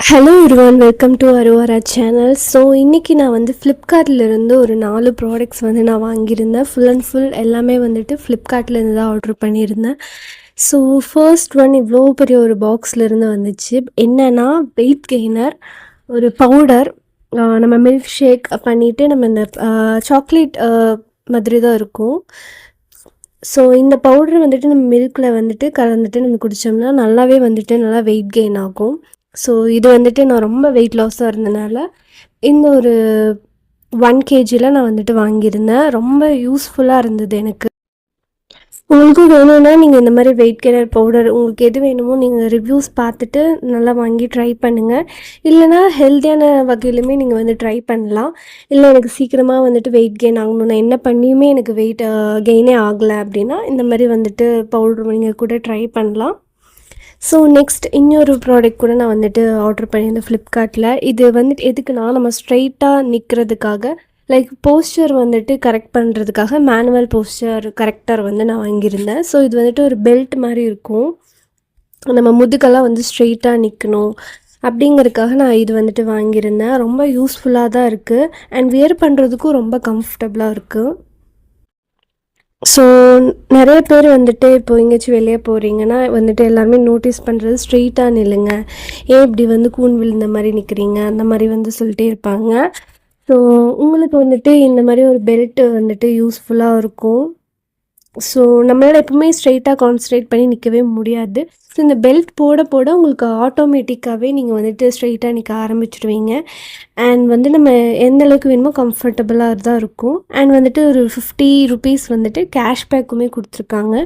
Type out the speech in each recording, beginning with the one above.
Hello everyone, welcome to Arora channel. So இன்றைக்கி நான் வந்து ஃப்ளிப்கார்ட்லேருந்து ஒரு 4 ப்ராடக்ட்ஸ் வந்து நான் வாங்கியிருந்தேன். ஃபுல் அண்ட் ஃபுல் எல்லாமே வந்துட்டு ஃப்ளிப்கார்ட்லேருந்து தான் ஆர்டர் பண்ணியிருந்தேன். ஸோ ஃபர்ஸ்ட் ஒன் இவ்வளோ பெரிய ஒரு பாக்ஸ்லேருந்து வந்துச்சு. என்னென்னா வெயிட் கெய்னர் ஒரு பவுடர். நம்ம மில்க் ஷேக் பண்ணிவிட்டு நம்ம இந்த சாக்லேட் மாதிரி தான் இருக்கும். ஸோ இந்த பவுடர் வந்துட்டு நம்ம மில்கில் வந்துட்டு கலந்துட்டு நம்ம குடித்தோம்னா நல்லாவே வந்துட்டு நல்லா வெயிட் கெயின் ஆகும். ஸோ இது வந்துட்டு நான் ரொம்ப வெயிட் லாஸாக இருந்தனால இந்த ஒரு 1 kgல நான் வந்துட்டு வாங்கியிருந்தேன். ரொம்ப யூஸ்ஃபுல்லாக இருந்தது எனக்கு. உங்களுக்கும் வேணும்னா நீங்கள் இந்த மாதிரி வெயிட் கெய்னர் பவுடர் உங்களுக்கு எது வேணுமோ நீங்கள் ரிவ்யூஸ் பார்த்துட்டு நல்லா வாங்கி ட்ரை பண்ணுங்கள். இல்லைனா ஹெல்த்தியான வகையிலுமே நீங்கள் வந்து ட்ரை பண்ணலாம். இல்லை எனக்கு சீக்கிரமாக வந்துட்டு வெயிட் கெயின் ஆகணும், நான் என்ன பண்ணியுமே எனக்கு வெயிட் கெயினே ஆகலை அப்படின்னா இந்த மாதிரி வந்துட்டு பவுடர் நீங்கள் கூட ட்ரை பண்ணலாம். ஸோ நெக்ஸ்ட் இன்னொரு ப்ராடக்ட் கூட நான் வந்துட்டு ஆர்டர் பண்ணியிருந்தேன் ஃப்ளிப்கார்ட்டில். இது வந்துட்டு எதுக்குன்னா நம்ம ஸ்ட்ரைட்டாக நிற்கிறதுக்காக, லைக் போஸ்டர் வந்துட்டு கரெக்ட் பண்ணுறதுக்காக மேனுவல் போஸ்டர் கரெக்டர் வந்து நான் வாங்கியிருந்தேன். ஸோ இது வந்துட்டு ஒரு பெல்ட் மாதிரி இருக்கும். நம்ம முதுகெல்லாம் வந்து ஸ்ட்ரெயிட்டாக நிற்கணும் அப்படிங்கிறதுக்காக நான் இது வந்துட்டு வாங்கியிருந்தேன். ரொம்ப யூஸ்ஃபுல்லாக தான் இருக்குது அண்ட் வியர் பண்ணுறதுக்கும் ரொம்ப கம்ஃபர்டபுளாக இருக்குது. ஸோ நிறைய பேர் வந்துட்டு இப்போ எங்கேயாச்சும் வெளியே போகிறீங்கன்னா வந்துட்டு எல்லாருமே நோட்டீஸ் பண்ணுறது ஸ்ட்ரெயிட்டாக நில்லுங்க, ஏன் இப்படி வந்து கூன் விழுந்த மாதிரி நிற்கிறீங்க அந்த மாதிரி வந்து சொல்லிட்டே இருப்பாங்க. ஸோ உங்களுக்கு வந்துட்டு இந்த மாதிரி ஒரு பெல்ட்டு வந்துட்டு யூஸ்ஃபுல்லாக இருக்கும். ஸோ நம்மளால் எப்பவுமே ஸ்ட்ரெயிட்டாக கான்சன்ட்ரேட் பண்ணி நிற்கவே முடியாது. ஸோ இந்த பெல்ட் போட போட உங்களுக்கு ஆட்டோமேட்டிக்காகவே நீங்கள் வந்துட்டு ஸ்ட்ரெயிட்டாக நிற்க ஆரம்பிச்சிடுவீங்க. அண்ட் வந்து நம்ம எந்த அளவுக்கு வேணுமோ கம்ஃபர்டபுளாக தான் இருக்கும். அண்ட் வந்துட்டு ஒரு 50 rupees வந்துட்டு கேஷ்பேக்குமே கொடுத்துருக்காங்க.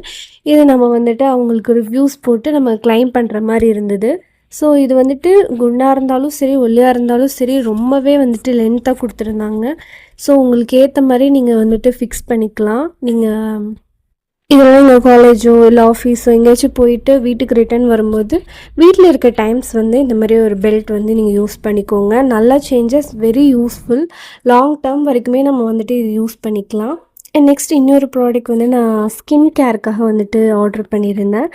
இது நம்ம வந்துட்டு அவங்களுக்கு ரிவ்யூஸ் போட்டு நம்ம கிளைம் பண்ணுற மாதிரி இருந்தது. ஸோ இது வந்துட்டு குண்டாக இருந்தாலும் சரி ஒல்லியாக இருந்தாலும் சரி ரொம்பவே வந்துட்டு லென்த்தாக கொடுத்துருந்தாங்க. ஸோ உங்களுக்கு ஏற்ற மாதிரி நீங்கள் வந்துட்டு ஃபிக்ஸ் பண்ணிக்கலாம். நீங்கள் இதெல்லாம் எங்கள் காலேஜோ இல்லை ஆஃபீஸோ எங்கேயாச்சும் போயிட்டு வீட்டுக்கு ரிட்டர்ன் வரும்போது வீட்டில் இருக்க டைம்ஸ் வந்து இந்த மாதிரி ஒரு பெல்ட் வந்து நீங்கள் யூஸ் பண்ணிக்கோங்க. நல்ல changes, very useful. Long term வரைக்குமே நம்ம வந்துட்டு இது யூஸ் பண்ணிக்கலாம். அண்ட் நெக்ஸ்ட் இன்னொரு ப்ராடக்ட் வந்து நான் ஸ்கின் கேருக்காக வந்துட்டு ஆர்டர் பண்ணியிருந்தேன்.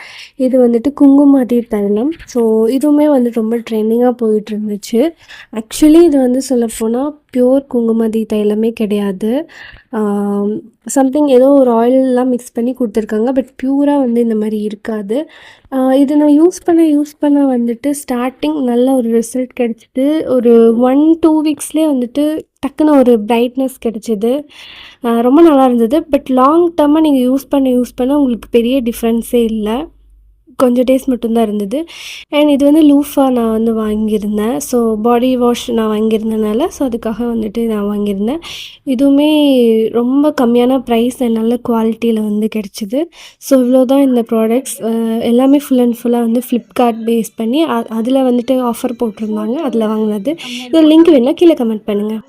இது வந்துட்டு குங்குமாதி தைலம். ஸோ இதுவுமே வந்து ரொம்ப ட்ரெண்டிங்காக போயிட்டு இருந்துச்சு. ஆக்சுவலி இது வந்து சொல்லப்போனால் பியூர் குங்குமாதி தைலமே கிடையாது. சம்திங் ஏதோ ஒரு ஆயிலெலாம் மிக்ஸ் பண்ணி கொடுத்துருக்காங்க. பட் பியூராக வந்து இந்த மாதிரி இருக்காது. இது நான் யூஸ் பண்ண வந்துட்டு ஸ்டார்டிங் நல்ல ஒரு ரிசல்ட் கிடச்சிது. ஒரு 1-2 வீக்ஸ்லேயே வந்துட்டு டக்குன்னு ஒரு பிரைட்னஸ் கிடச்சிது. ரொம்ப நல்லா இருந்தது. பட் லாங் டேர்மாக நீங்கள் யூஸ் பண்ண உங்களுக்கு பெரிய டிஃப்ரென்ஸே இல்லை. கொஞ்சம் டேஸ் மட்டும்தான் இருந்தது. அண்ட் இது வந்து லூஃபா நான் வந்து வாங்கியிருந்தேன். ஸோ பாடி வாஷ் நான் வாங்கியிருந்தனால ஸோ அதுக்காக வந்துட்டு நான் வாங்கியிருந்தேன். இதுவுமே ரொம்ப கம்மியான ப்ரைஸ் அண்ட் நல்ல குவாலிட்டியில் வந்து கிடச்சிது. ஸோ இவ்வளோ தான் இந்த ப்ராடக்ட்ஸ். எல்லாமே ஃபுல் அண்ட் ஃபுல்லாக வந்து ஃப்ளிப்கார்ட் பேஸ் பண்ணி அதில் வந்துட்டு ஆஃபர் போட்டிருந்தாங்க, அதில் வாங்கினது. இது லிங்க் வேணால் கீழே கமெண்ட் பண்ணுங்கள்.